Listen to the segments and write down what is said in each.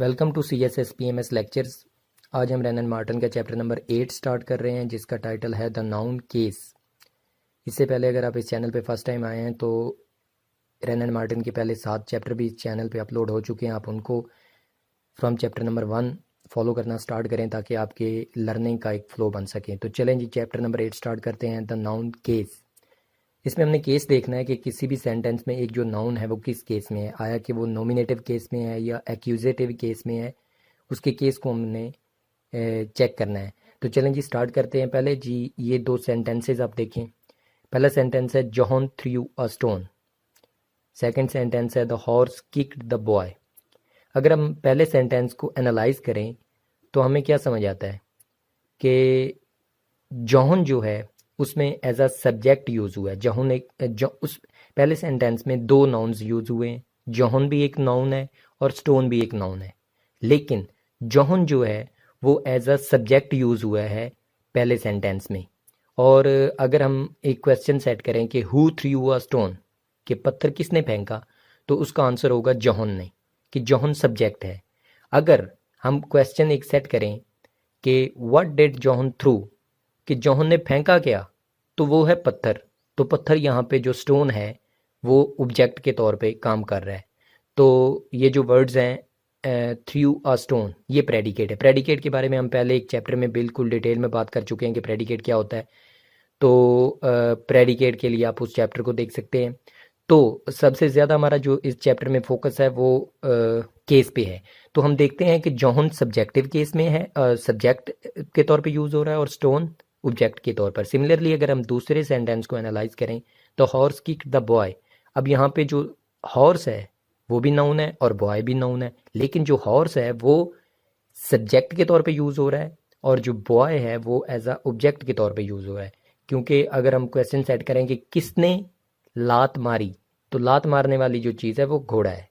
Welcome to CSSPMS lectures. आज हम Rhiannon Martin का चैप्टर नंबर 8 स्टार्ट कर रहे हैं, जिसका टाइटल है द नाउन केस। इससे पहले अगर आप इस चैनल पे फर्स्ट टाइम आए हैं तो रैनन मार्टिन के पहले 7 चैप्टर भी इस चैनल पे अपलोड हो चुके हैं। आप उनको फ्रॉम चैप्टर नंबर 1 फॉलो करना स्टार्ट करें ताकि आपके लर्निंग का एक फ्लो बन सके। तो चलें जी, चैप्टर नंबर 8 स्टार्ट करते हैं, द नाउन केस। इसमें हमने केस देखना है कि किसी भी सेंटेंस में एक जो नाउन है वो किस केस में है, आया कि वो नॉमिनेटिव केस में है या एक्यूजेटिव केस में है। उसके केस को हमने चेक करना है। तो चलें जी स्टार्ट करते हैं। पहले जी ये 2 सेंटेंसेस आप देखें। पहला सेंटेंस है John threw a stone. Second sentence है the horse kicked the boy. अगर हम पहले सेंटेंस को एनालाइज करें तो हमें क्या समझ आता है कि जॉन जो है उसमें एज अ सब्जेक्ट यूज हुआ है। जॉन उस पहले सेंटेंस में 2 नाउन्स यूज हुए हैं। जॉन भी एक नाउन है और स्टोन भी एक नाउन है, लेकिन जॉन जो है वो एज अ सब्जेक्ट यूज हुआ है पहले सेंटेंस में। और अगर हम एक क्वेश्चन सेट करें कि हु थ्रू अ स्टोन, कि पत्थर किसने फेंका, तो उसका आंसर होगा जॉन ने, कि जॉन सब्जेक्ट है। अगर हम क्वेश्चन एक सेट करें कि व्हाट डिड जॉन थ्रू, कि जॉन ने फेंका क्या, तो वो है पत्थर। तो पत्थर यहाँ पे जो स्टोन है वो ऑब्जेक्ट के तौर पे काम कर रहा है। तो ये जो वर्ड्स हैं थ्रू अ स्टोन, ये प्रेडिकेट है। प्रेडिकेट के बारे में हम पहले एक चैप्टर में बिल्कुल डिटेल में बात कर चुके हैं कि प्रेडिकेट क्या होता है। तो प्रेडिकेट के लिए आप उस चैप्टर को देख सकते हैं। तो सबसे ज़्यादा हमारा जो इस चैप्टर में फोकस है वो केस पे है। तो हम देखते हैं कि जॉन सब्जेक्टिव केस में है, सब्जेक्ट के तौर पे यूज़ हो रहा है, और स्टोन ऑब्जेक्ट के तौर पर। सिमिलरली अगर हम दूसरे सेंटेंस को एनालाइज करें तो हॉर्स किक द बॉय। अब यहाँ पे जो हॉर्स है वो भी नाउन है और बॉय भी नाउन है, लेकिन जो हॉर्स है वो सब्जेक्ट के तौर पे यूज़ हो रहा है और जो बॉय है वो एज अ ऑब्जेक्ट के तौर पे यूज़ हो रहा है। क्योंकि अगर हम क्वेश्चन सेट करें कि किसने लात मारी, तो लात मारने वाली जो चीज़ है वो घोड़ा है,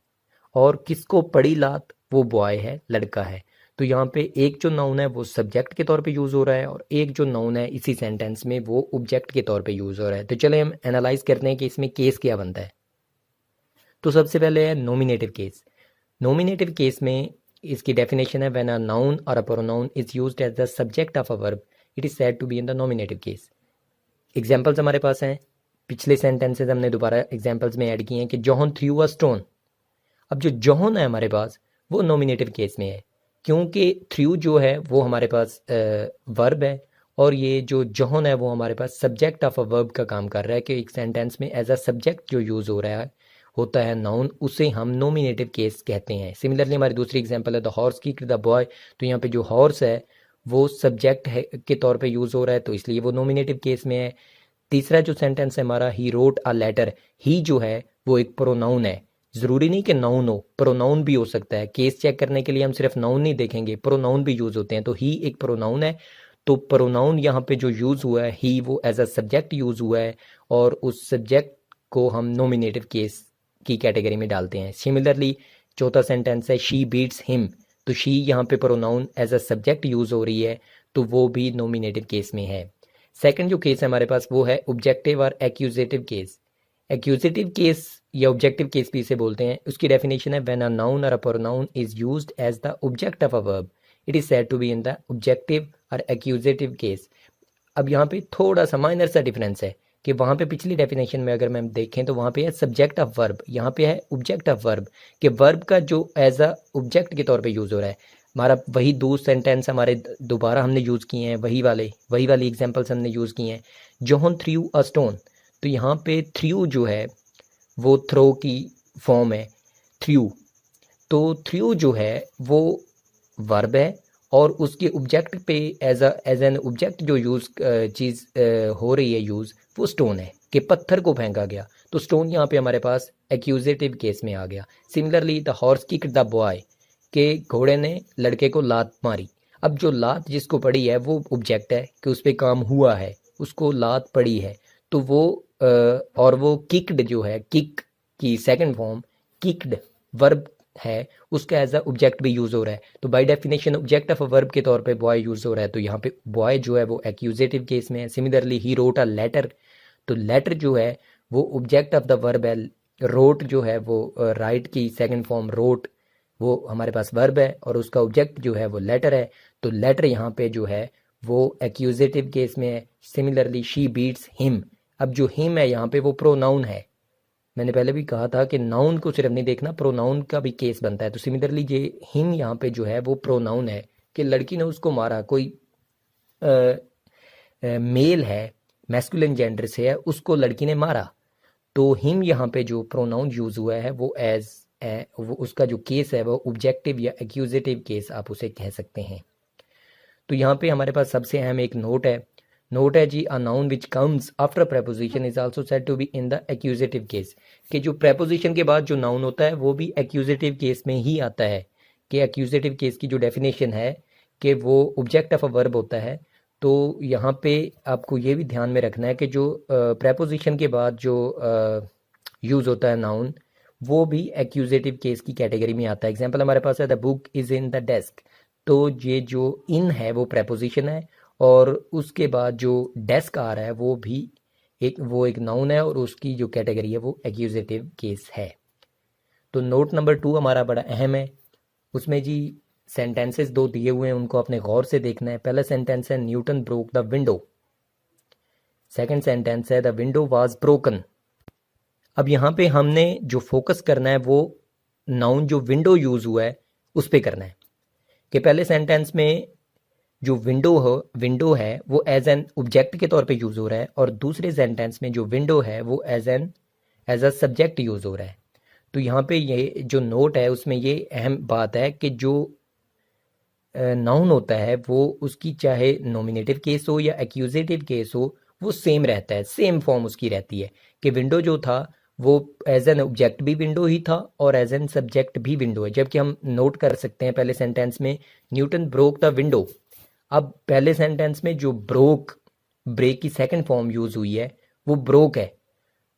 और किसको पड़ी लात, वो बॉय है, लड़का है। तो यहाँ पे एक जो नाउन है वो सब्जेक्ट के तौर पे यूज़ हो रहा है और एक जो नाउन है इसी सेंटेंस में वो ऑब्जेक्ट के तौर पे यूज़ हो रहा है। तो चले हम एनालाइज करते हैं कि इसमें केस क्या बनता है। तो सबसे पहले है नॉमिनेटिव केस। नॉमिनेटिव केस में इसकी डेफिनेशन है, व्हेन अ नाउन और a pronoun is used as the subject of a verb it is said to be in the nominative case. Examples हमारे पास हैं, पिछले सेंटेंसेस हमने दोबारा एग्जांपल्स में ऐड किए हैं कि जॉन थ्रू अ स्टोन। अब जो जॉन है हमारे पास वो नॉमिनेटिव केस में है, क्योंकि थ्रू जो है वो हमारे पास वर्ब है, और ये जो जॉन है वो हमारे पास सब्जेक्ट ऑफ अ वर्ब का काम कर रहा है, कि एक सेंटेंस में एज अ सब्जेक्ट जो यूज़ हो रहा है होता है नाउन, उसे हम नॉमिनेटिव केस कहते हैं। सिमिलरली हमारी दूसरी एग्जांपल है the horse kicked the boy. तो यहाँ पे जो हॉर्स है वो सब्जेक्ट है के तौर पे यूज़ हो रहा है, तो इसलिए वो नॉमिनेटिव केस में है। तीसरा जो सेंटेंस है हमारा, ही रोट अ लेटर। ही जो है वो एक प्रोनाउन है। ज़रूरी नहीं कि नाउन हो, प्रोनाउन भी हो सकता है। केस चेक करने के लिए हम सिर्फ नाउन नहीं देखेंगे, प्रोनाउन भी यूज़ होते हैं। तो ही एक प्रोनाउन है, तो प्रोनाउन यहाँ पे जो यूज़ हुआ है ही, वो एज अ सब्जेक्ट यूज़ हुआ है, और उस सब्जेक्ट को हम नॉमिनेटिव केस की कैटेगरी में डालते हैं। सिमिलरली चौथा सेंटेंस है शी बीट्स हिम। तो शी यहाँ पे pronoun as a subject use हो रही है, तो वो भी नॉमिनेटिव केस में है। सेकंड जो केस है हमारे पास वो है ऑब्जेक्टिव और एक्यूजेटिव केस। एक्यूजेटिव केस या ऑब्जेक्टिव केस भी इसे बोलते हैं। उसकी डेफिनेशन है, व्हेन अ नाउन और a pronoun is used as the object of a verb it is said to be in the objective और एक्यूजेटिव केस। अब यहाँ पे थोड़ा सा माइनर सा डिफरेंस है कि वहाँ पे पिछली डेफिनेशन में अगर हम देखें तो वहाँ पे है सब्जेक्ट ऑफ वर्ब, यहाँ पे है ऑब्जेक्ट ऑफ वर्ब, कि वर्ब का जो एज अ ऑब्जेक्ट के तौर पे यूज़ हो रहा है। हमारा वही दो सेंटेंस हमारे दोबारा हमने यूज़ किए हैं, वही वाली एग्जांपल्स हमने यूज़ किए हैं। जॉन थ्रू अ स्टोन, तो यहाँ पे थ्रू जो है वो थ्रो की फॉर्म है, थ्रू। तो थ्रू जो है वो वर्ब है, और उसके ऑब्जेक्ट पे एज एन ऑब्जेक्ट जो यूज़ चीज़ हो रही है यूज़, वो स्टोन है, कि पत्थर को फेंका गया। तो स्टोन यहाँ पे हमारे पास एक्यूजेटिव केस में आ गया। Similarly the horse kicked the boy, के घोड़े ने लड़के को लात मारी। अब जो लात जिसको पड़ी है वो ऑब्जेक्ट है, कि उस पर काम हुआ है, उसको लात पड़ी है। तो वो और वो किक्ड जो है, किक की सेकंड फॉर्म किक्ड वर्ब है, उसका एज अ ऑब्जेक्ट भी यूज़ हो रहा है। तो by definition object of a verb के तौर पे बॉय यूज़ हो रहा है, तो यहाँ पे बॉय जो है वो एक्यूजेटिव केस में है। Similarly he wrote a letter, तो लेटर जो है वो ऑब्जेक्ट ऑफ द वर्ब है। रोट जो है वो राइट की सेकंड फॉर्म रोट, वो हमारे पास वर्ब है और उसका ऑब्जेक्ट जो है वो लेटर है, तो लेटर यहाँ पे जो है वो एक्यूजेटिव केस में है। सिमिलरली शी बीट्स हिम, अब जो हिम है यहाँ पे वो प्रोनाउन है। मैंने पहले भी कहा था कि नाउन को सिर्फ नहीं देखना, प्रोनाउन का भी केस बनता है। तो सिमिलरली ये हिम यहाँ पे जो है वो प्रोनाउन है कि लड़की ने उसको मारा, कोई मेल है, मैस्कुलिन जेंडर से है, उसको लड़की ने मारा, तो हिम यहाँ पे जो प्रोनाउन यूज हुआ है वो एज वो उसका जो केस है वो ऑब्जेक्टिव या एक्यूजेटिव केस आप उसे कह सकते हैं। तो यहाँ पे हमारे पास सबसे अहम एक नोट है जी, a noun which comes after preposition is also said to be in the accusative case, कि जो प्रेपोजिशन के बाद जो नाउन होता है वो भी एक्यूजेटिव केस में ही आता है। कि एक्यूजेटिव केस की जो डेफिनेशन है कि वो ऑब्जेक्ट ऑफ अ वर्ब होता है। तो यहाँ पे आपको ये भी ध्यान में रखना है कि जो प्रेपोजिशन के बाद जो यूज़ होता है नाउन, वो भी एक्यूजेटिव केस की कैटेगरी में आता है। एग्जाम्पल हमारे पास है the book is in the desk, तो ये जो इन है वो प्रेपोजिशन है और उसके बाद जो डेस्क आ रहा है वो भी एक नाउन है और उसकी जो कैटेगरी है वो एक्यूजेटिव केस है। तो नोट नंबर 2 हमारा बड़ा अहम है। उसमें जी सेंटेंसेस 2 दिए हुए हैं, उनको आपने गौर से देखना है। पहला सेंटेंस है Newton broke the window, second sentence है द विंडो वाज ब्रोकन। अब यहाँ पे हमने जो फोकस करना है वो नाउन जो विंडो यूज हुआ है उस पे करना है। कि पहले सेंटेंस में जो विंडो है वो एज एन ऑब्जेक्ट के तौर पे यूज हो रहा है और दूसरे सेंटेंस में जो विंडो है वो एज अ सब्जेक्ट यूज हो रहा है। तो यहाँ पे ये जो नोट है उसमें ये अहम बात है कि जो नाउन होता है वो उसकी चाहे नॉमिनेटिव केस हो या एक्यूजेटिव केस हो वो सेम रहता है, सेम फॉर्म उसकी रहती है। कि विंडो जो था वो एज एन ऑब्जेक्ट भी विंडो ही था और एज एन सब्जेक्ट भी विंडो है। जबकि हम नोट कर सकते हैं पहले सेंटेंस में न्यूटन ब्रोक द विंडो, अब पहले सेंटेंस में जो ब्रेक की सेकंड फॉर्म यूज हुई है वो ब्रोक है,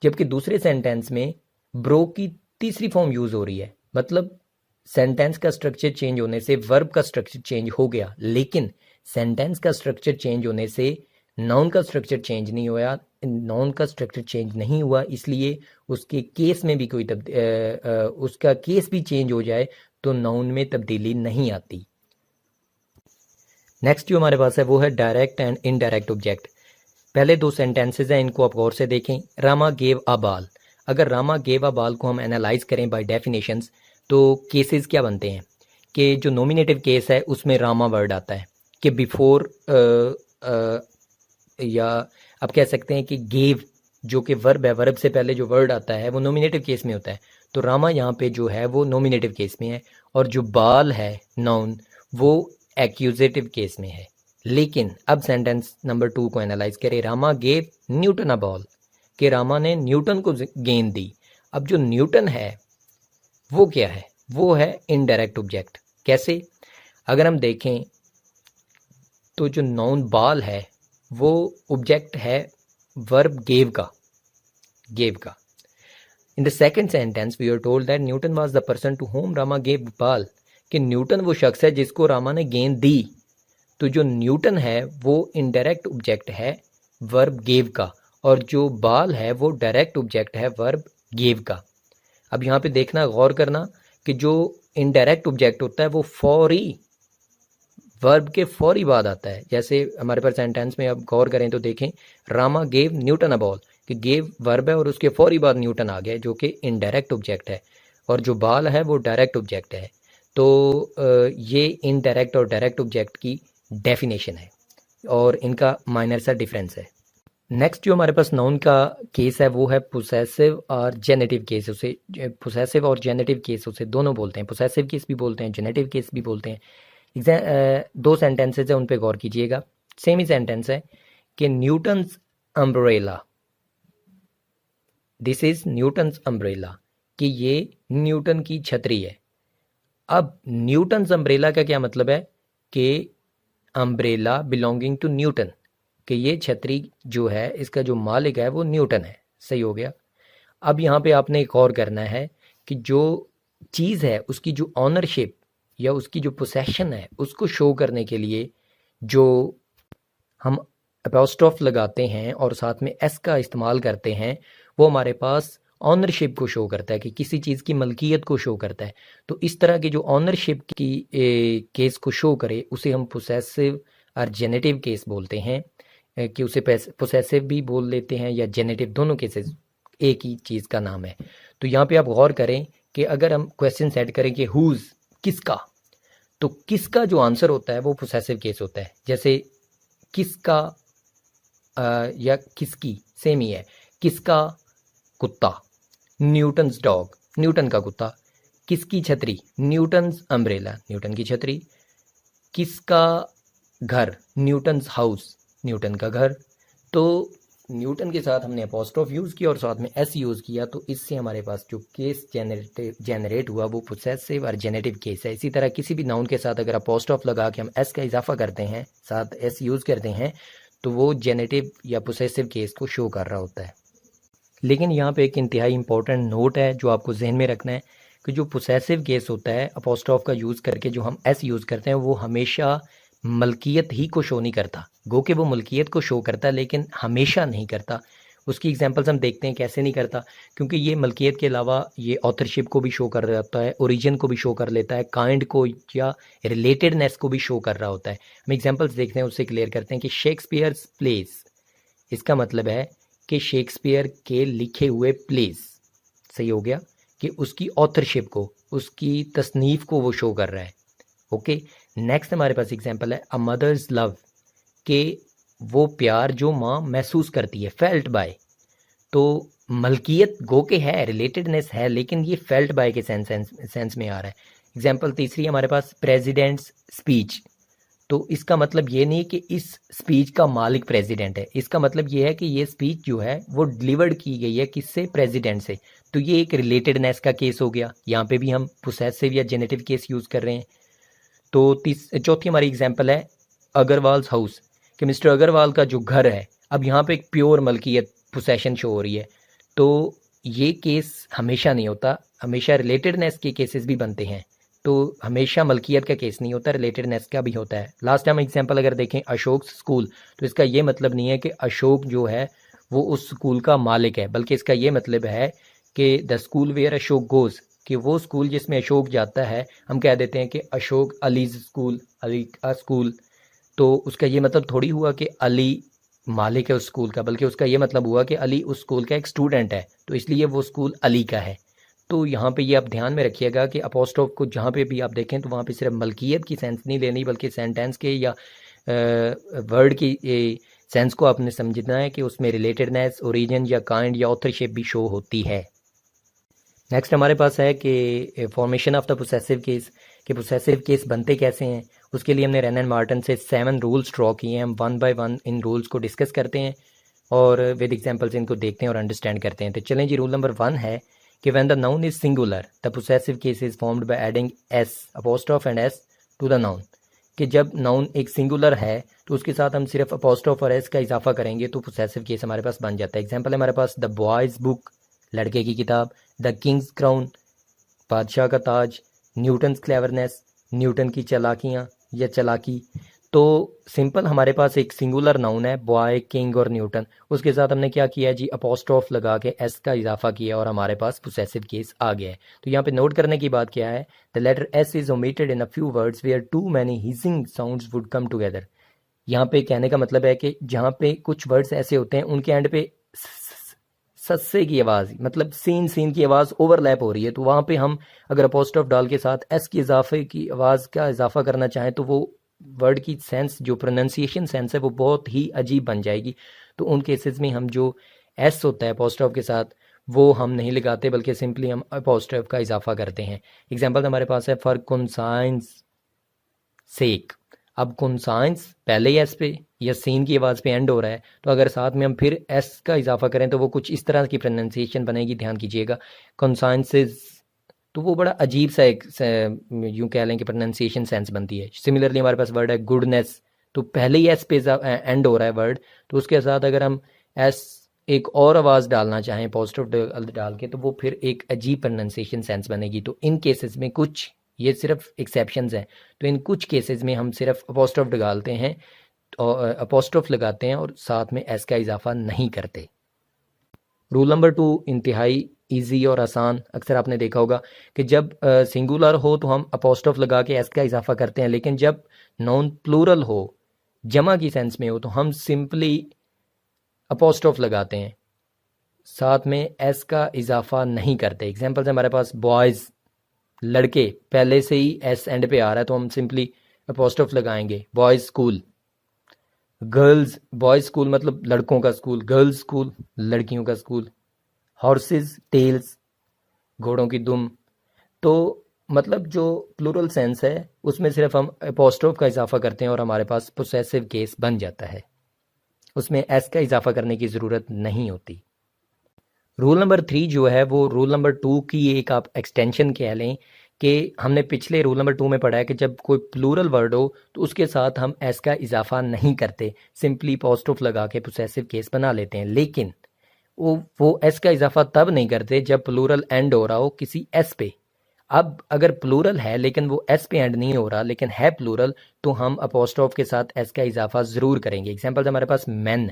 जबकि दूसरे सेंटेंस में ब्रोक की तीसरी फॉर्म यूज हो रही है। मतलब सेंटेंस का स्ट्रक्चर चेंज होने से वर्ब का स्ट्रक्चर चेंज हो गया, लेकिन सेंटेंस का स्ट्रक्चर चेंज होने से नाउन का स्ट्रक्चर चेंज नहीं हुआ। नाउन का स्ट्रक्चर चेंज नहीं हुआ इसलिए उसके केस में भी कोई उसका केस भी चेंज हो जाए तो नाउन में तब्दीली नहीं आती। नेक्स्ट जो हमारे पास है वो है डायरेक्ट एंड इनडायरेक्ट ऑब्जेक्ट। पहले 2 सेंटेंसेज हैं, इनको आप गौर से देखें। रामा गेव अ बाल, अगर रामा गेव अ बाल को हम एनालाइज करें बाय डेफिनेशंस तो केसेस क्या बनते हैं कि जो नॉमिनेटिव केस है उसमें रामा वर्ड आता है कि बिफोर, या आप कह सकते हैं कि गेव जो कि वर्ब है, वर्ब से पहले जो वर्ड आता है वो नॉमिनेटिव केस में होता है। तो रामा यहाँ पे जो है वो नॉमिनेटिव केस में है और जो बाल है नाउन वो एक्यूजेटिव केस में है। लेकिन अब सेंटेंस नंबर 2 को एनालाइज करें। Rama gave Newton a ball, कि रामा ने न्यूटन को गेंद दी। अब जो न्यूटन है वो क्या है, वो है इनडायरेक्ट ऑब्जेक्ट। कैसे, अगर हम देखें तो जो नाउन बाल है वो ऑब्जेक्ट है वर्ब गेव का। In the second sentence we are told that Newton was the person to whom Rama gave ball, कि न्यूटन वो शख्स है जिसको रामा ने गेंद दी। तो जो न्यूटन है वो इनडायरेक्ट ऑब्जेक्ट है वर्ब गेव का और जो बाल है वो डायरेक्ट ऑब्जेक्ट है वर्ब गेव का। अब यहाँ पे देखना, गौर करना कि जो इनडायरेक्ट ऑब्जेक्ट होता है वो फौरी वर्ब के फौरी बाद आता है। जैसे हमारे पास सेंटेंस में अब गौर करें तो देखें, Rama gave Newton a ball, कि गेव वर्ब है और उसके फौरी बाद न्यूटन आ गया जो कि इनडायरेक्ट ऑब्जेक्ट है और जो बाल है वो डायरेक्ट ऑब्जेक्ट है। तो ये इनडायरेक्ट और डायरेक्ट ऑब्जेक्ट की डेफिनेशन है और इनका माइनर सा डिफरेंस है। नेक्स्ट जो हमारे पास नाउन का केस है वो है पोसेसिव और जेनेटिव केस। उसे पोसेसिव और जेनेटिव केस उसे दोनों बोलते हैं, पोसेसिव केस भी बोलते हैं, जेनेटिव केस भी बोलते हैं। 2 सेंटेंसेज है उन पे गौर कीजिएगा। सेम ही सेंटेंस है कि Newton's umbrella, this is Newton's umbrella, कि ये न्यूटन की छतरी है। अब न्यूटन्स अम्ब्रेला का क्या मतलब है कि अम्ब्रेला बिलोंगिंग टू न्यूटन, कि ये छतरी जो है इसका जो मालिक है वो न्यूटन है। सही हो गया। अब यहाँ पे आपने एक और करना है कि जो चीज़ है उसकी जो ऑनरशिप या उसकी जो पोसेशन है उसको शो करने के लिए जो हम अपॉस्ट्रोफ लगाते हैं और साथ में एस का इस्तेमाल करते हैं वो हमारे पास ऑनरशिप को शो करता है, कि किसी चीज़ की मलकियत को शो करता है। तो इस तरह के जो ऑनरशिप की केस को शो करे उसे हम पोसेसिव और जेनेटिव केस बोलते हैं, कि उसे पोसेसिव भी बोल लेते हैं या जेनेटिव, दोनों केसेस एक ही चीज़ का नाम है। तो यहाँ पे आप गौर करें कि अगर हम क्वेश्चन सेट करें कि हुज, किसका, तो किसका जो आंसर होता है वो पोसेसिव केस होता है। जैसे किसका या किसकी सेम ही है। किसका कुत्ता, न्यूटन्स डॉग, न्यूटन का कुत्ता। किसकी छतरी, न्यूटन्स अम्ब्रेला, न्यूटन की छतरी। किसका घर, न्यूटन्स हाउस, न्यूटन का घर। तो न्यूटन के साथ हमने अपॉस्ट्रोफ यूज़ किया और साथ में एस यूज़ किया, तो इससे हमारे पास जो केस जेनरेट हुआ वो पोसेसिव और जेनेटिव केस है। इसी तरह किसी भी नाउन के साथ अगर अपॉस्ट्रोफ लगा के हम एस का इजाफा करते हैं, साथ एस यूज़ करते हैं, तो वो जेनेटिव या पोसेसिव केस को शो कर रहा होता है। लेकिन यहाँ पे एक इंतहाई इंपॉर्टेंट नोट है जो आपको जहन में रखना है, कि जो पोसेसिव केस होता है अपॉस्ट्रोफ का यूज़ करके जो हम एस यूज़ करते हैं, वो हमेशा मलकियत ही को शो नहीं करता। गो के वो मलकियत को शो करता है लेकिन हमेशा नहीं करता। उसकी एग्जांपल्स हम देखते हैं कैसे नहीं करता, क्योंकि ये मलकियत के अलावा ये ऑथरशिप को भी शो कर रहा होता है, ओरिजिन को भी शो कर लेता है, काइंड को या रिलेटेडनेस को भी शो कर रहा होता है। हम एग्जांपल्स देखते हैं, उससे क्लियर करते हैं कि शेक्सपियर्स प्लेस, इसका मतलब है कि शेक्सपियर के लिखे हुए प्लेस, सही हो गया, कि उसकी ऑथरशिप को, उसकी तसनीफ़ को वो शो कर रहा है। ओके, नेक्स्ट हमारे पास एग्जांपल है अ मदर्स लव, के वो प्यार जो माँ महसूस करती है, फेल्ट बाय। तो मलकियत गो के है, रिलेटेडनेस है, लेकिन ये फेल्ट बाय के सेंस में आ रहा है। एग्जांपल तीसरी हमारे पास प्रेसिडेंट्स स्पीच। तो इसका मतलब ये नहीं कि इस स्पीच का मालिक प्रेसिडेंट है, इसका मतलब ये है कि ये स्पीच जो है वो डिलीवर्ड की गई है किससे, प्रेसिडेंट से। तो ये एक रिलेटेडनेस का केस हो गया। यहाँ पे भी हम पोसेसिव या जेनेटिव केस यूज़ कर रहे हैं। तो चौथी हमारी एग्जांपल है अग्रवाल्स हाउस, कि मिस्टर अग्रवाल का जो घर है। अब यहाँ पे एक प्योर मलकियत पोसेशन शो हो रही है। तो ये केस हमेशा नहीं होता, हमेशा रिलेटेडनेस के केसेस भी बनते हैं। तो हमेशा मलकियत का केस नहीं होता, रिलेटेडनेस का भी होता है। लास्ट टाइम एग्जांपल अगर देखें अशोक स्कूल, तो इसका ये मतलब नहीं है कि अशोक जो है वो उस स्कूल का मालिक है, बल्कि इसका ये मतलब है कि the school where Ashok goes, कि वो स्कूल जिसमें अशोक जाता है, हम कह देते हैं कि अशोक अलीज स्कूल, अली का स्कूल। तो उसका ये मतलब थोड़ी हुआ कि अली मालिक है उस स्कूल का, बल्कि उसका ये मतलब हुआ कि अली उस स्कूल का एक स्टूडेंट है, तो इसलिए वो स्कूल अली का है। तो यहाँ पे ये आप ध्यान में रखिएगा कि अपॉस्ट्रोफ को जहाँ पे भी आप देखें तो वहाँ पे सिर्फ मलकियत की सेंस नहीं लेनी, बल्कि सेंटेंस के या वर्ड की सेंस को आपने समझना है कि उसमें रिलेटेडनेस, ओरिजिन या काइंड या ऑथरशिप भी शो होती है। नेक्स्ट हमारे पास है कि formation of the possessive case, कि पोसेसिव केस बनते कैसे हैं। उसके लिए हमने रैन एंड मार्टन से 7 रूल्स ड्रॉ किए हैं। हम 1 बाय 1 इन रूल्स को डिस्कस करते हैं और विद एग्जांपल्स इनको देखते हैं और अंडरस्टैंड करते हैं। तो चलें जी, रूल नंबर 1 है कि when the noun is singular the possessive case is formed by adding S apostrophe and S to the noun. कि जब नाउन एक सिंगुलर है तो उसके साथ हम सिर्फ अपॉस्ट्रोफ और एस का इजाफा करेंगे तो पोसेसिव केस हमारे पास बन जाता है। एग्जाम्पल है हमारे पास द बॉयज़ बुक, लड़के की किताब, द किंग्स क्राउन, बादशाह का ताज, न्यूटन्स क्लेवरनेस, न्यूटन की चालाकियाँ या चालाकी। तो सिंपल हमारे पास एक सिंगुलर नाउन है, बॉय, किंग और न्यूटन, उसके साथ हमने क्या किया जी, अपॉस्ट्रोफ लगा के एस का इजाफा किया और हमारे पास पोसेसिव केस आ गया है। तो यहाँ पे नोट करने की बात क्या है, the letter S is omitted in a few words where too many hissing sounds would come together. यहाँ पे कहने का मतलब है कि जहाँ पे कुछ वर्ड्स ऐसे होते हैं उनके एंड पे सस्से की आवाज़, मतलब सीन की आवाज़ ओवरलैप हो रही है, तो वहाँ पे हम अगर अपॉस्ट्रोफ डाल के साथ एस की इजाफे की आवाज़ का इजाफा करना चाहें तो वो वर्ड की सेंस, जो प्रोनाउंसिएशन सेंस है, वो बहुत ही अजीब बन जाएगी। तो उन केसेस में हम जो एस होता है अपॉस्ट्रोफ के साथ वो हम नहीं लगाते, बल्कि सिंपली हम अपॉस्ट्रोफ का इजाफा करते हैं। एग्जाम्पल हमारे पास है फॉर कॉन्साइंस सेक। अब कॉन्साइंस पहले ही एस पे या सीन की आवाज़ पे एंड हो रहा है, तो अगर साथ में हम फिर एस का इजाफा करें तो वो कुछ इस तरह की प्रोनाउंसिएशन बनेगी, ध्यान कीजिएगा, कॉन्साइंसेस। तो वो बड़ा अजीब सा एक यूँ कह लें कि प्रोनाउंसिएशन सेंस बनती है। सिमिलरली हमारे पास वर्ड है गुडनेस, तो पहले ही एस पे एंड हो रहा है वर्ड, तो उसके साथ अगर हम एस एक और आवाज़ डालना चाहें पॉजिटिव डाल के, तो वो फिर एक अजीब प्रोनाउंसिएशन सेंस बनेगी। तो इन केसेस में कुछ, ये सिर्फ एक्सेप्शंस हैं, तो इन कुछ केसेस में हम सिर्फ अपॉस्ट्रोफ डालते हैं और अपॉस्ट्रोफ लगाते हैं और साथ में एस का इजाफा नहीं करते। रूल नंबर 2 इंतहाई इजी और आसान। अक्सर आपने देखा होगा कि जब सिंगुलर हो तो हम अपोस्ट्रोफ लगा के एस का इजाफा करते हैं, लेकिन जब नाउन प्लूरल हो, जमा की सेंस में हो, तो हम सिंपली अपोस्ट्रोफ लगाते हैं, साथ में एस का इजाफा नहीं करते। एग्जाम्पल हमारे पास बॉयज़, लड़के, पहले से ही एस एंड पे आ रहा है तो हम सिंपली अपोस्ट्रोफ लगाएंगे। Boys school, girls, boys school मतलब लड़कों का स्कूल, गर्ल्स स्कूल लड़कियों का स्कूल। हॉर्सेस, टेल्स, घोड़ों की दुम। तो मतलब जो प्लूरल सेंस है उसमें सिर्फ हम अपोस्ट्रोफ का इजाफा करते हैं और हमारे पास पोसेसिव केस बन जाता है, उसमें एस का इजाफा करने की ज़रूरत नहीं होती। रूल नंबर 3 जो है वो रूल नंबर 2 की एक आप एक्सटेंशन कह लें कि हमने पिछले रूल नंबर 2 में पढ़ा है कि जब कोई प्लूरल वर्ड हो तो उसके साथ हम एस का इजाफा नहीं करते, सिंपली अपोस्ट्रोफ लगा के पोसेसिव केस बना लेते हैं। लेकिन वो एस का इजाफा तब नहीं करते जब प्लूरल एंड हो रहा हो किसी एस पे। अब अगर प्लूरल है लेकिन वो एस पे एंड नहीं हो रहा लेकिन है प्लूरल, तो हम अपोस्ट्रोफ के साथ एस का इजाफा ज़रूर करेंगे। एग्जाम्पल हमारे पास मैन,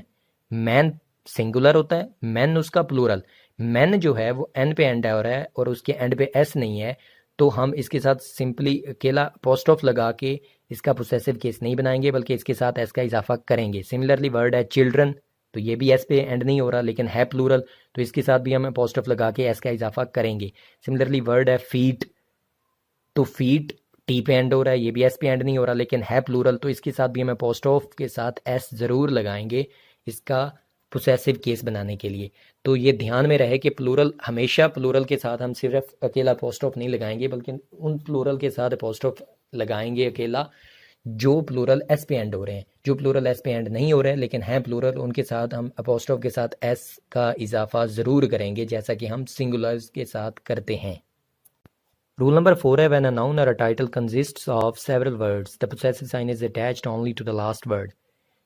मैन सिंगुलर होता है, मैन उसका प्लूरल। मैन जो है वो एन पे एंड हो रहा है और उसके एंड पे एस नहीं है, तो हम इसके साथ सिंपली अकेला अपोस्ट्रोफ लगा के इसका पोसेसिव केस नहीं बनाएंगे बल्कि इसके साथ एस का इजाफा करेंगे। सिमिलरली वर्ड है चिल्ड्रन, तो ये भी एस पे एंड नहीं हो रहा लेकिन है प्लूरल, तो इसके साथ भी हम अपोस्ट्रोफ लगा के एस का इजाफा करेंगे। सिमिलरली वर्ड है फीट, तो फीट टी पे एंड हो रहा है, ये भी एस पे एंड नहीं हो रहा लेकिन है प्लूरल, तो इसके साथ भी हम अपोस्ट्रोफ के साथ एस ज़रूर लगाएंगे इसका पोसेसिव केस बनाने के लिए। तो ये ध्यान में रहे कि प्लूरल, हमेशा प्लूरल के साथ हम सिर्फ अकेला अपोस्ट्रोफ नहीं लगाएंगे बल्कि उन प्लूरल के साथ अपोस्ट्रोफ लगाएंगे अकेला जो प्लूरल एस पे एंड हो रहे हैं। जो प्लूरल एस पे एंड नहीं हो रहे हैं लेकिन हैं प्लूरल, उनके साथ हम अपोस्ट्रोफ के साथ एस का इजाफा ज़रूर करेंगे जैसा कि हम सिंगुलर्स के साथ करते हैं। रूल नंबर 4 है व्हेन अ नाउन और a title consists of several words the possessive sign is attached only to the last word.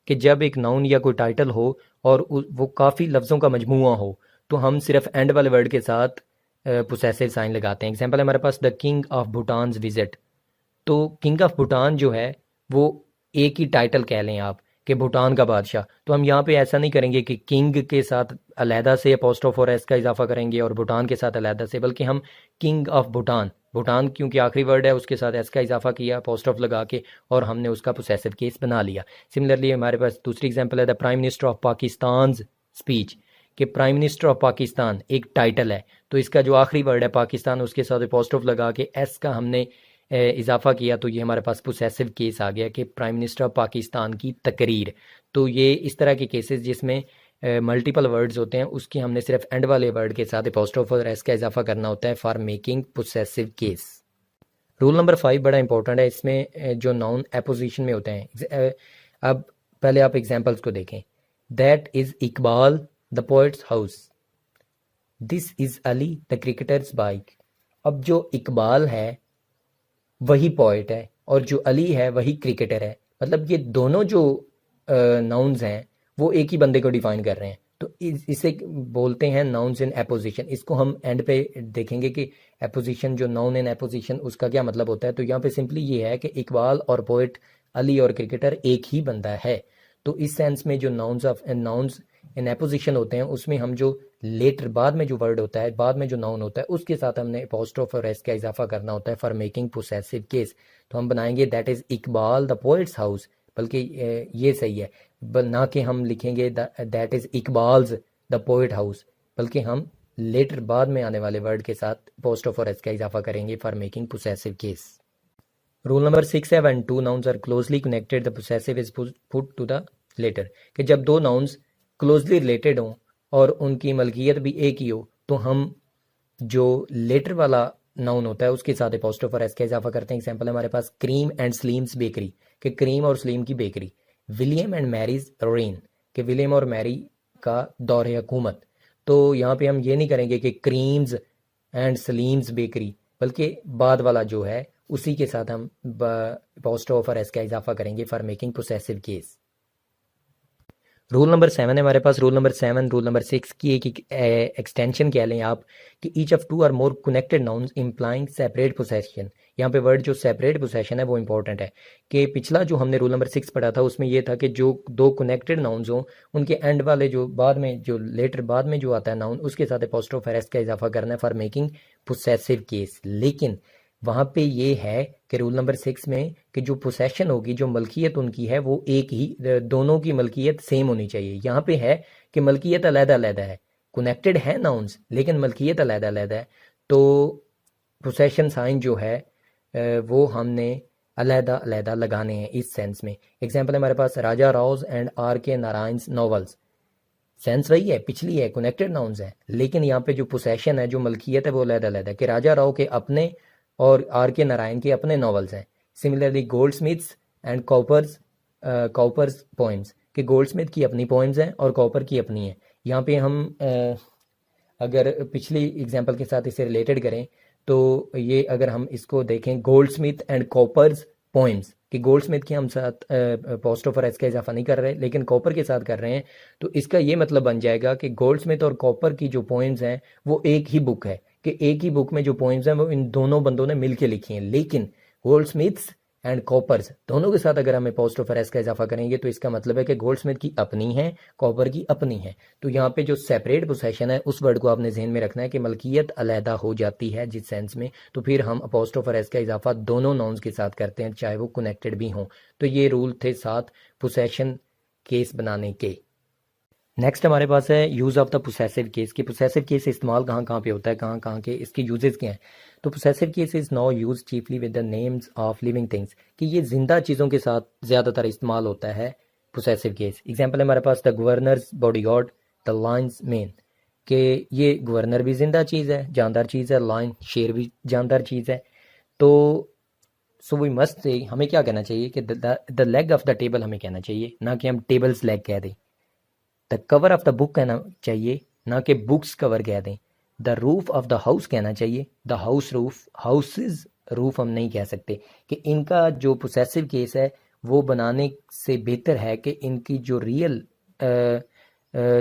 कि जब एक नाउन या कोई टाइटल हो और वो काफ़ी लफ्ज़ों का मजमूआ हो तो हम सिर्फ एंड वाले वर्ड के साथ पोसेसिव साइन लगाते हैं। एग्जाम्पल हमारे पास the king of Bhutan's visit, तो किंग ऑफ भूटान जो है वो एक ही टाइटल कह लें आप कि भूटान का बादशाह, तो हम यहाँ पे ऐसा नहीं करेंगे कि किंग के साथ अलहदा से अपोस्ट्रोफ और एस का इजाफा करेंगे और भूटान के साथ अलहदा से, बल्कि हम किंग ऑफ भूटान, भूटान क्योंकि आखिरी वर्ड है उसके साथ एस का इजाफा किया अपोस्ट्रोफ लगा के और हमने उसका पोसेसिव केस बना लिया। सिमिलरली हमारे पास दूसरी एग्जांपल है the prime minister of Pakistan speech, कि प्राइम मिनिस्टर ऑफ पाकिस्तान एक टाइटल है तो इसका जो आखिरी वर्ड है पाकिस्तान उसके साथ अपोस्ट्रोफ लगा के एस का हमने इजाफा किया, तो ये हमारे पास पोसेसिव केस आ गया कि प्राइम मिनिस्टर ऑफ पाकिस्तान की तकरीर। तो ये इस तरह के केसेस जिसमें मल्टीपल वर्ड्स होते हैं उसकी हमने सिर्फ एंड वाले वर्ड के साथ अपोस्ट्रोफ और एस का इजाफा करना होता है for making possessive case. Rule number 5 बड़ा इंपॉर्टेंट है, इसमें जो नाउन एपोजिशन में होते हैं। अब पहले आप एग्जाम्पल्स को देखें। That is Iqbal the poet's house, this is Ali the cricketers bike. अब जो इकबाल है वही पोइट है और जो अली है वही क्रिकेटर है, मतलब ये दोनों जो नाउन्स हैं वो एक ही बंदे को डिफाइन कर रहे हैं, तो इसे बोलते हैं नाउन्स इन एपोजिशन। इसको हम एंड पे देखेंगे कि एपोजिशन, जो नाउन इन एपोजिशन, उसका क्या मतलब होता है। तो यहाँ पे सिंपली ये है कि इकबाल और पोइट, अली और क्रिकेटर एक ही बंदा है। तो इस सेंस में जो नाउन्स इन एपोजिशन होते हैं उसमें हम जो लेटर बाद में जो वर्ड होता है, बाद में जो नाउन होता है उसके साथ हमने अपोस्ट्रोफ और एस का इजाफा करना होता है फॉर मेकिंग पोसेसिव केस। तो हम बनाएंगे that is Iqbal the poet's house, बल्कि ये सही है, ना कि हम लिखेंगे that is Iqbal's the poet house, बल्कि हम लेटर बाद में आने वाले वर्ड के साथ अपोस्ट्रोफ और एस का इजाफा करेंगे for making possessive case. Rule number 6 है when two nouns are closely connected the possessive is put to the latter, कि जब दो नाउन्स क्लोजली रिलेटेड हों और उनकी मलकियत भी एक ही हो तो हम जो लेटर वाला नाउन होता है उसके साथ अपोस्ट्रोफ और एस का इजाफा करते हैं। एग्जांपल हमारे पास क्रीम एंड स्लीम्स बेकरी, कि क्रीम और स्लीम की bakery. William and Mary's reign, कि विलियम और मैरी का दौर हुकूमत। तो यहाँ पे हम ये नहीं करेंगे कि क्रीम्स एंड स्लीम्स बेकरी, बल्कि बाद वाला जो है उसी के साथ हम अपोस्ट्रोफ और एस का इजाफा करेंगे for making possessive case. Rule number 7 है हमारे पास। रूल नंबर 7 रूल नंबर 6 की एक एक्सटेंशन कह लें आप कि each of two or more connected nouns implying separate possession, यहाँ पे वर्ड जो सेपरेट पोसेशन है वो इंपॉर्टेंट है कि पिछला जो हमने रूल नंबर 6 पढ़ा था उसमें ये था कि जो दो कनेक्टेड नाउन्स हों उनके एंड वाले जो बाद में जो लेटर बाद में जो आता है नाउन उसके साथ अपोस्ट्रोफ एस का इजाफा करना है फॉर मेकिंग पोसेसिव केस। लेकिन वहाँ पे ये है कि रूल नंबर 6 में कि जो पोसेशन होगी जो मलकियत उनकी है वो एक ही, दोनों की मलकियत सेम होनी चाहिए। यहाँ पे है कि मलकियत अलग-अलग है, कनेक्टेड है नाउन्स लेकिन मलकियत अलग-अलग है, तो पोसेशन साइन जो है वो हमने अलग-अलग लगाने हैं इस सेंस में। एग्जांपल हमारे पास राजा राव एंड आर के नारायण नॉवेल्स, सेंस वही है, पिछली है, कनेक्टेड नाउन्स है, लेकिन यहाँ पे जो पोसेशन है जो मलकियत है वो अलग-अलग है कि राजा राव के अपने और आर के नारायण के अपने नॉवेल्स हैं। Similarly Goldsmith's and Cowper's poems कि गोल्ड स्मिथ की अपनी पोइम्स हैं और कॉपर की अपनी है। यहाँ पे हम अगर पिछली एग्जांपल के साथ इसे रिलेटेड करें तो ये अगर हम इसको देखें Goldsmith and Cowper's poems कि गोल्ड स्मिथ के हम साथ अपोस्ट्रोफ एस का इजाफा नहीं कर रहे लेकिन कॉपर के साथ कर रहे हैं, तो इसका ये मतलब बन जाएगा कि गोल्ड स्मिथ और कॉपर की जो पोइम्स हैं वो एक ही बुक है कि एक ही बुक में जो पोइम्स हैं वो इन दोनों बंदों ने मिल के लिखी हैं। लेकिन गोल्ड स्मिथ्स एंड कॉपर्स दोनों के साथ अगर हम अपोस्ट्रोफ एस का इजाफा करेंगे तो इसका मतलब है कि गोल्ड स्मिथ की अपनी है, कॉपर की अपनी है। तो यहाँ पे जो सेपरेट पोसेशन है उस वर्ड को आपने जहन में रखना है कि मलकियत अलहदा हो जाती है जिस सेंस में, तो फिर हम अपोस्ट्रोफ एस का इजाफा दोनों नाउन्स के साथ करते हैं चाहे वो कनेक्टेड भी हों। तो ये रूल थे 7 पोसेशन केस बनाने के। नेक्स्ट हमारे पास है use of the possessive case कि पोसेसिव केस इस्तेमाल कहाँ कहाँ पे होता है, कहाँ कहाँ के इसके यूजेस क्या हैं। तो possessive case is now use chiefly with the names of living things कि ये जिंदा चीज़ों के साथ ज़्यादातर इस्तेमाल होता है पोसेसिव केस। एग्जांपल है हमारे पास the governor's bodyguard, the lion's mane कि ये गवर्नर भी जिंदा चीज़ है, जानदार चीज़ है, लायन शेर भी जानदार चीज़ है। तो सो वी मस्ट से हमें क्या कहना चाहिए कि the leg of the table हमें कहना चाहिए, ना कि हम टेबल्स लेग कह दें। The cover of the book कहना चाहिए, ना कि बुक्स कवर कह दें। The roof of the house कहना चाहिए, the house roof, houses roof हम नहीं कह सकते। कि इनका जो पोसेसिव केस है वो बनाने से बेहतर है कि इनकी जो रियल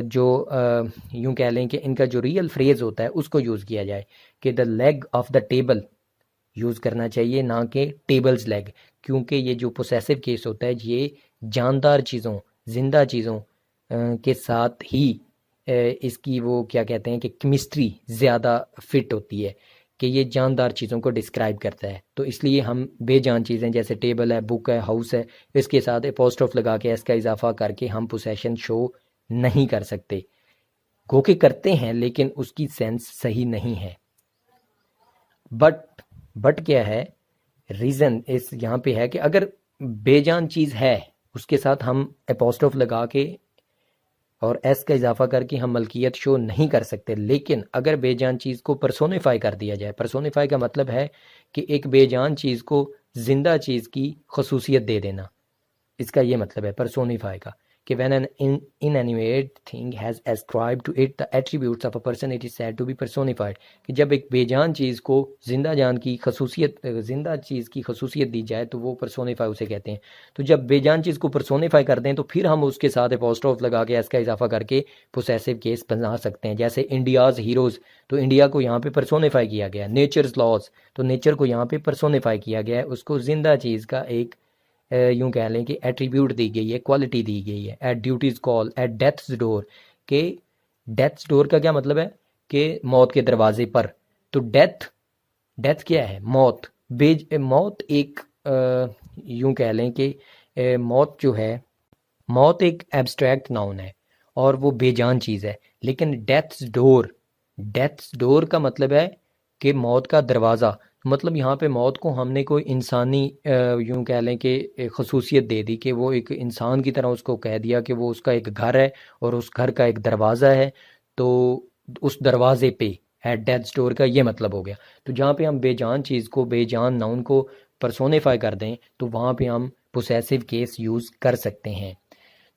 जो यूं कह लें कि इनका जो रियल फ्रेज होता है उसको यूज़ किया जाए कि the leg of the table use करना चाहिए, ना कि टेबल्स लेग, क्योंकि ये जो पोसेसिव केस होता है ये जानदार चीज़ों, जिंदा चीज़ों के साथ ही इसकी वो क्या कहते हैं कि केमिस्ट्री ज़्यादा फिट होती है कि ये जानदार चीज़ों को डिस्क्राइब करता है। तो इसलिए हम बेजान चीज़ें जैसे टेबल है, बुक है, हाउस है, इसके साथ अपोस्ट्रोफ लगा के इसका इजाफा करके हम पोसेशन शो नहीं कर सकते। गो के करते हैं लेकिन उसकी सेंस सही नहीं है। बट क्या है, रीज़न इस यहाँ पे है कि अगर बेजान चीज़ है उसके साथ हम अपोस्ट्रोफ लगा के और एस का इजाफा करके हम मलकियत शो नहीं कर सकते। लेकिन अगर बेजान चीज़ को परसोनिफाई कर दिया जाए, परसोनिफाई का मतलब है कि एक बेजान चीज़ को जिंदा चीज़ की खसूसियत दे देना, इसका ये मतलब है परसोनिफाई का कि when an inanimate thing has ascribe to it the attributes of a person it is said to be personified कि जब एक बेजान चीज़ को जिंदा जान की खसूसियत, जिंदा चीज़ की खसूसियत दी जाए तो वो परसोनिफाई उसे कहते हैं। तो जब बेजान चीज़ को परसोनिफाई कर दें तो फिर हम उसके साथ अपोस्ट्रोफ लगा के इसका इजाफा करके पोसेसिव केस बना सकते हैं। जैसे इंडियाज़ हीरोज़, तो इंडिया को यहाँ पे परसोनिफाई किया गया। नेचर्स लॉज, तो नेचर को यहाँ पे परसोनिफाई किया गया है, उसको जिंदा चीज़ का एक यूं कह लें कि एट्रीब्यूट दी गई है, क्वालिटी दी गई है। At duty's call at death's door के डेथ्स डोर का क्या मतलब है कि मौत के दरवाजे पर। तो डेथ क्या है, मौत। मौत एक यूं कह लें कि मौत जो है, मौत एक एब्स्ट्रैक्ट नाउन है और वो बेजान चीज़ है। लेकिन डेथ्स डोर का मतलब है कि मौत का दरवाज़ा। मतलब यहाँ पे मौत को हमने कोई इंसानी यूं कह लें कि खसूसियत दे दी कि वो एक इंसान की तरह उसको कह दिया कि वो उसका एक घर है और उस घर का एक दरवाज़ा है, तो उस दरवाजे पे एट डेथ स्टोर का ये मतलब हो गया। तो जहाँ पे हम बेजान चीज़ को, बेजान नाउन को परसोनिफाई कर दें तो वहाँ पे हम पोसेसिव केस यूज़ कर सकते हैं।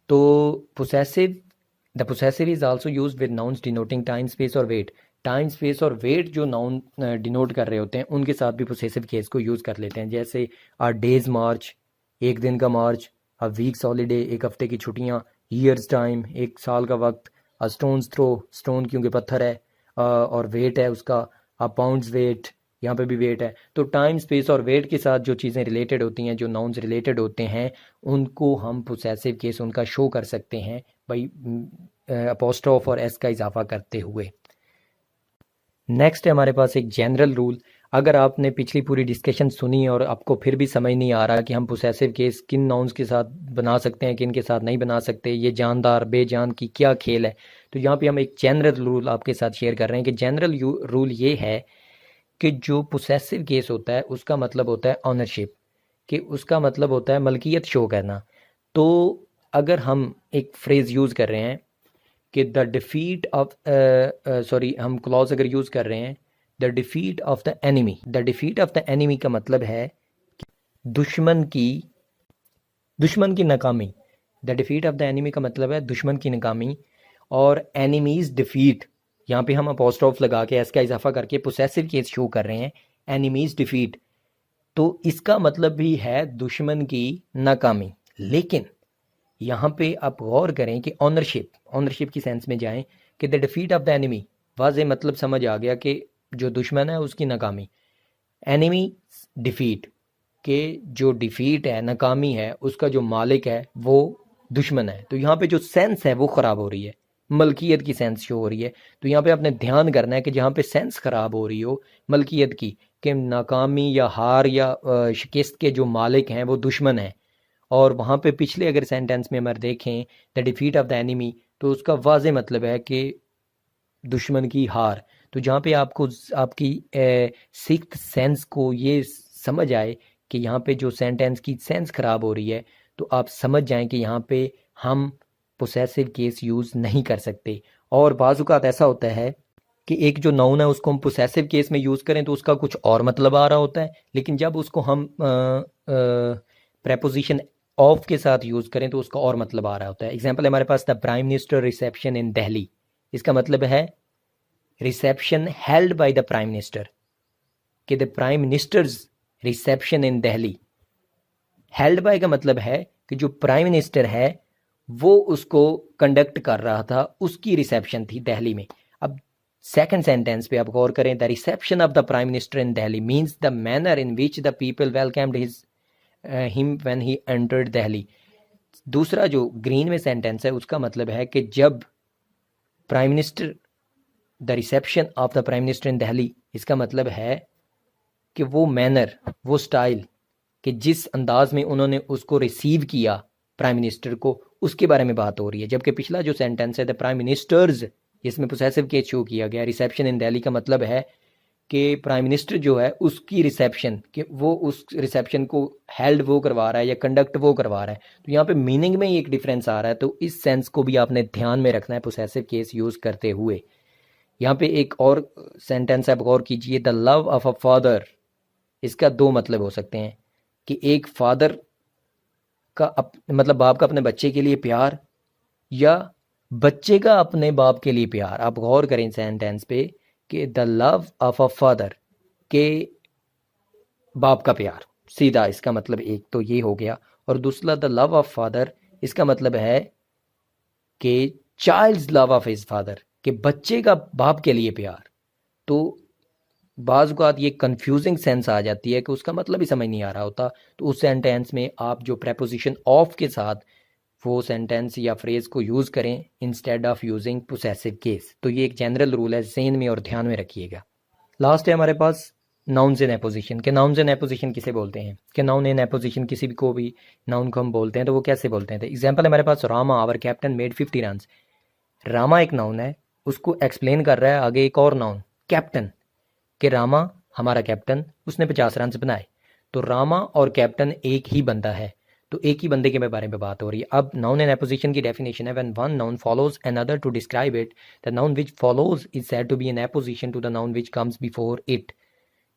तो the possessive is also use with nouns denoting time, space और वेट। टाइम, स्पेस और वेट जो नाउन डिनोट कर रहे होते हैं उनके साथ भी पोसेसिव केस को यूज़ कर लेते हैं। जैसे आ डेज मार्च, एक दिन का मार्च, अ वीक्स हॉलीडे, एक हफ्ते की छुट्टियाँ, ईयर्स टाइम, एक साल का वक्त, अ स्टोन्स थ्रो, स्टोन क्योंकि पत्थर है और वेट है उसका, अ पाउंड्स वेट, यहाँ पे भी वेट है। तो टाइम स्पेस और वेट के साथ जो चीज़ें रिलेटेड होती हैं, जो नाउन्स रिलेटेड होते हैं, उनको हम पोसेसिव केस उनका शो कर सकते हैं भाई अपोस्ट्रोफ और एस का इजाफा करते हुए। नेक्स्ट है हमारे पास एक जनरल रूल। अगर आपने पिछली पूरी डिस्कशन सुनी और आपको फिर भी समझ नहीं आ रहा कि हम पोसेसिव केस किन नाउन्स के साथ बना सकते हैं, किन के साथ नहीं बना सकते, ये जानदार बेजान की क्या खेल है, तो यहाँ पे हम एक जनरल रूल आपके साथ शेयर कर रहे हैं कि जनरल रूल ये है कि जो पोसेसिव केस होता है उसका मतलब होता है ऑनरशिप, कि उसका मतलब होता है मलकियत शो करना। तो अगर हम एक फ्रेज़ यूज़ कर रहे हैं कि द डिफीट ऑफ सॉरी हम क्लॉज अगर यूज़ कर रहे हैं the defeat of the enemy, the defeat of the enemy का मतलब है दुश्मन की नाकामी। The defeat of the enemy का मतलब है दुश्मन की नाकामी। और एनिमीज डिफीट, यहाँ पे हम अपोस्ट्रोफ लगा के एस का इजाफा करके पोसेसिव केस शो कर रहे हैं, एनिमीज डिफीट, तो इसका मतलब भी है दुश्मन की नाकामी। लेकिन यहाँ पे आप गौर करें कि ऑनरशिप की सेंस में जाएं कि the defeat of the enemy, वाज़े मतलब समझ आ गया कि जो दुश्मन है उसकी नाकामी। एनिमी डिफीट के जो डिफीट है, नाकामी है, उसका जो मालिक है वो दुश्मन है। तो यहाँ पे जो सेंस है वो ख़राब हो रही है, मलकियत की सेंस शो हो रही है। तो यहाँ पे आपने ध्यान करना है कि जहाँ पे सेंस ख़राब हो रही हो मलकियत की, कि नाकामी या हार या शिकस्त के जो मालिक हैं वो दुश्मन हैं, और वहाँ पे पिछले अगर सेंटेंस में हम देखें the defeat of the enemy, तो उसका वाज़े मतलब है कि दुश्मन की हार। तो जहाँ पे आपको आपकी सिक्स्थ सेंस को ये समझ आए कि यहाँ पे जो सेंटेंस की सेंस ख़राब हो रही है, तो आप समझ जाएं कि यहाँ पे हम पोसेसिव केस यूज़ नहीं कर सकते। और बाज़ औक़ात ऐसा होता है कि एक जो नाउन है उसको हम पोसेसिव केस में यूज़ करें तो उसका कुछ और मतलब आ रहा होता है, लेकिन जब उसको हम प्रेपोजिशन ऑफ के साथ यूज़ करें तो उसका और मतलब आ रहा होता है। एग्जाम्पल है हमारे पास the prime minister reception in Delhi, इसका मतलब है reception held by the prime minister, कि the prime minister's reception in Delhi. Held by का मतलब है कि जो प्राइम मिनिस्टर है वो उसको कंडक्ट कर रहा था, उसकी रिसेप्शन थी दिल्ली में। अब सेकंड सेंटेंस पे आप गौर करें, the reception of the prime minister in Delhi means the manner in which the people welcomed him when he entered Delhi. दूसरा जो ग्रीन में सेंटेंस है उसका मतलब है कि जब prime minister, the reception of the prime minister in Delhi, इसका मतलब है कि वो मैनर, वो स्टाइल, कि जिस अंदाज में उन्होंने उसको रिसीव किया प्राइम मिनिस्टर को, उसके बारे में बात हो रही है। जबकि पिछला जो सेंटेंस है द प्राइम मिनिस्टर्स, इसमें पोसेसिव केस शो किया गया, रिसेप्शन इन दिल्ली का मतलब है कि प्राइम मिनिस्टर जो है उसकी रिसेप्शन, कि वो उस रिसेप्शन को हेल्ड वो करवा रहा है या कंडक्ट वो करवा रहा है। तो यहाँ पे मीनिंग में ही एक डिफरेंस आ रहा है, तो इस सेंस को भी आपने ध्यान में रखना है पोसेसिव केस यूज़ करते हुए। यहाँ पे एक और सेंटेंस आप गौर कीजिए, the love of a father, इसका दो मतलब हो सकते हैं कि एक फादर का मतलब बाप का अपने बच्चे के लिए प्यार, या बच्चे का अपने बाप के लिए प्यार। आप गौर करें सेंटेंस पे कि the love of a father, के बाप का प्यार, सीधा इसका मतलब एक तो ये हो गया। और दूसरा द लव ऑफ फादर, इसका मतलब है कि child's love of his father, कि बच्चे का बाप के लिए प्यार। तो बाज़ औक़ात ये कंफ्यूजिंग सेंस आ जाती है कि उसका मतलब ही समझ नहीं आ रहा होता। तो उस सेंटेंस में आप जो प्रेपोजिशन ऑफ के साथ वो सेंटेंस या फ्रेज़ को यूज़ करें instead of using possessive case. तो ये एक जनरल रूल है, ज़हन में और ध्यान में रखिएगा। लास्ट है हमारे पास नाउन्स इन एपोजिशन, के नाउन्स इन एपोजिशन किसे बोलते हैं, कि नाउन इन एपोजिशन किसी भी को भी नाउन को हम बोलते हैं तो वो कैसे बोलते हैं। तो एग्जाम्पल है हमारे पास, Rama our captain made 50 runs. Rama एक नाउन है, उसको एक्सप्लेन कर रहा है आगे एक और नाउन कैप्टन, कि रामा हमारा कैप्टन, उसने 50 रन बनाए। तो रामा और कैप्टन एक ही बंदा है, तो एक ही बंदे के बारे में बात हो रही है। अब नाउन एंड एपोजिशन की डेफिनेशन है, when one noun follows another to describe it, the noun which follows is said to be in apposition to the noun which comes before it.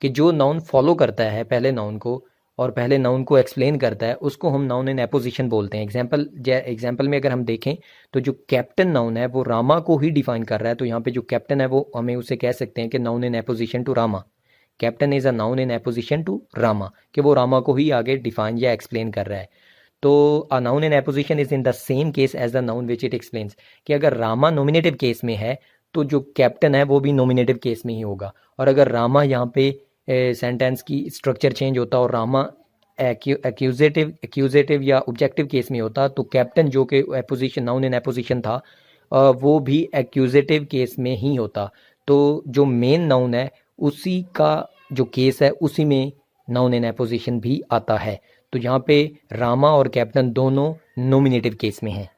कि जो नाउन फॉलो करता है पहले noun को और पहले नाउन को एक्सप्लेन करता है, उसको हम नाउन इन एपोजिशन बोलते हैं। एग्जाम्पल में अगर हम देखें तो जो कैप्टन नाउन है वो रामा को ही डिफाइन कर रहा है। तो यहाँ पे जो कैप्टन है वो हमें उसे कह सकते हैं कि noun in apposition to Rama, captain is a noun in apposition to Rama, कि वो रामा को ही आगे डिफाइन या एक्सप्लेन कर रहा है। तो a noun in apposition is in the same case as the noun which it explains, कि अगर रामा नॉमिनेटिव केस में है तो जो कैप्टन है वो भी नॉमिनेटिव केस में ही होगा। और अगर रामा यहाँ पे सेंटेंस की स्ट्रक्चर चेंज होता और रामा एक्यूजेटिव या ऑब्जेक्टिव केस में होता, तो कैप्टन जो कि एपोजिशन नाउन इन एपोजिशन था वो भी एक्यूजेटिव केस में ही होता। तो जो मेन नाउन है उसी का जो केस है उसी में नाउन इन एपोजिशन भी आता है। तो यहाँ पे रामा और कैप्टन दोनों नॉमिनेटिव केस में हैं।